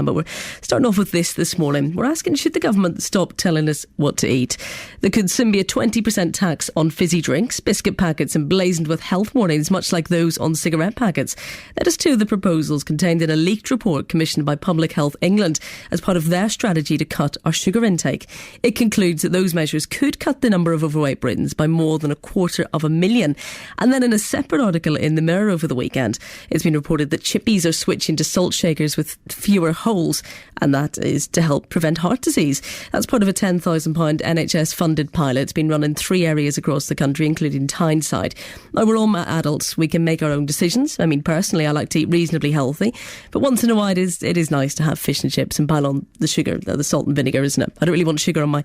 But we're starting off with this morning. We're asking, should the government stop telling us what to eat? There could soon be a 20% tax on fizzy drinks, biscuit packets emblazoned with health warnings, much like those on cigarette packets. That is two of the proposals contained in a leaked report commissioned by Public Health England as part of their strategy to cut our sugar intake. It concludes that those measures could cut the number of overweight Britons by more than 250,000. And then in a separate article in the Mirror over the weekend, it's been reported that chippies are switching to salt shakers with fewer holes, and that is to help prevent heart disease. That's part of a £10,000 NHS funded pilot. It's been run in 3 areas across the country, including Tyneside. Now, we're all adults. We can make our own decisions. I mean, personally, I like to eat reasonably healthy, but once in a while it is nice to have fish and chips and pile on the sugar, the salt and vinegar, isn't it? I don't really want sugar on my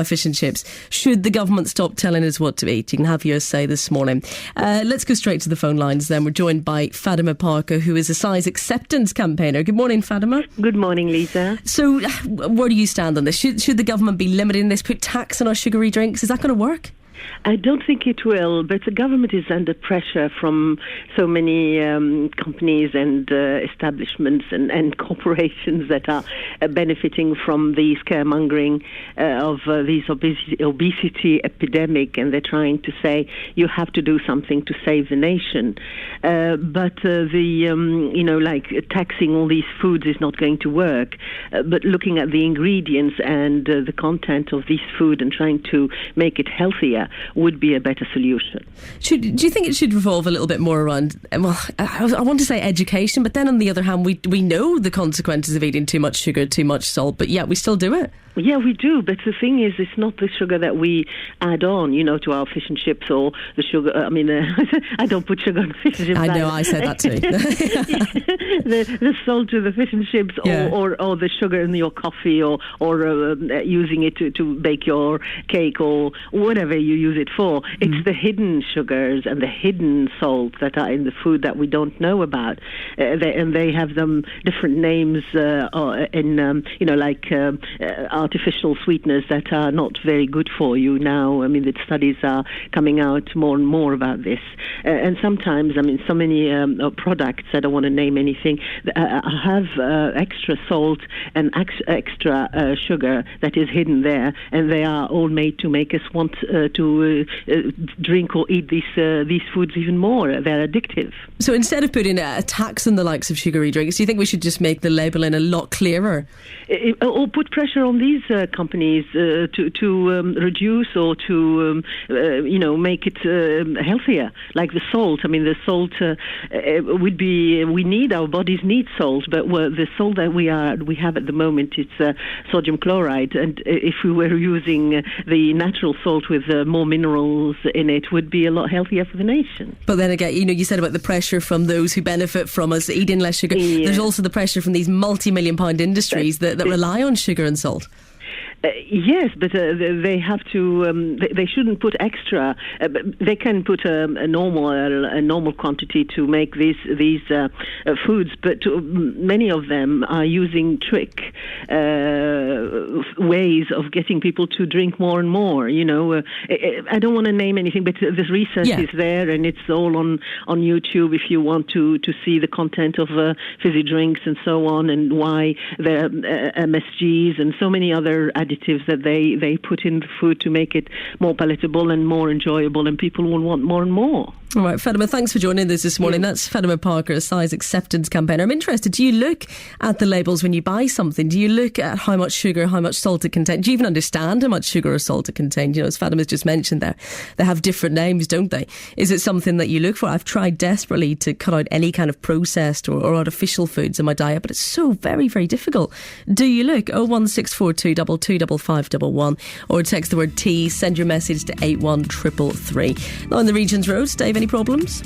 fish and chips. Should the government stop telling us what to eat? You can have your say this morning. Let's go straight to the phone lines then. We're joined by Fatima Parker, who is a size acceptance campaigner. Good morning, Fatima. Good morning, Lisa. So where do you stand on this? Should the government be limiting this, put tax on our sugary drinks? Is that going to work? I don't think it will, but the government is under pressure from so many companies and establishments and corporations that are benefiting from the scaremongering of this obesity epidemic, and they're trying to say you have to do something to save the nation. But taxing all these foods is not going to work. But looking at the ingredients and the content of this food and trying to make it healthier would be a better solution. Do you think it should revolve a little bit more around, well, I want to say education, but then on the other hand, we know the consequences of eating too much sugar, too much salt, but yet we still do it? Yeah, we do, but the thing is, it's not the sugar that we add on, to our fish and chips, or the sugar. I don't put sugar on fish and chips. I know, I said that too. the salt to the fish and chips, yeah. or the sugar in your coffee, or using it to bake your cake, or whatever you use it for. It's the hidden sugars and the hidden salt that are in the food that we don't know about, and they have them different names artificial sweeteners that are not very good for you now. I mean, the studies are coming out more and more about this. And sometimes, so many products, I don't want to name anything, have extra salt and extra sugar that is hidden there, and they are all made to make us want to drink or eat these foods even more. They're addictive. So instead of putting a tax on the likes of sugary drinks, do you think we should just make the labelling a lot clearer? Or put pressure on these companies to reduce or to make it healthier, like the salt. I mean, the salt would be. We need, our bodies need salt, but the salt that we have at the moment, it's sodium chloride, and if we were using the natural salt with more minerals in it, would be a lot healthier for the nation. But then again, you said about the pressure from those who benefit from us eating less sugar. Yeah. There's also the pressure from these multi-million-pound industries that rely on sugar and salt. Yes, but they have to. They shouldn't put extra. They can put a normal quantity to make these foods, but many of them are using trick ways of getting people to drink more and more. I don't want to name anything, but this research is there, and it's all on YouTube if you want to see the content of fizzy drinks and so on, and why there are MSGs and so many other additives that they put in the food to make it more palatable and more enjoyable, and people will want more and more. All right, Fatima, thanks for joining us this morning. That's Fatima Parker, a size acceptance campaigner. I'm interested, do you look at the labels when you buy something? Do you look at how much sugar, how much salt it contains? Do you even understand how much sugar or salt it contains? As Fatima's just mentioned there, they have different names, don't they? Is it something that you look for? I've tried desperately to cut out any kind of processed or artificial foods in my diet, but it's so very, very difficult. Do you look? 01642 225511 or text the word T, send your message to 81333. Now on the Regent's Road, Dave, any problems?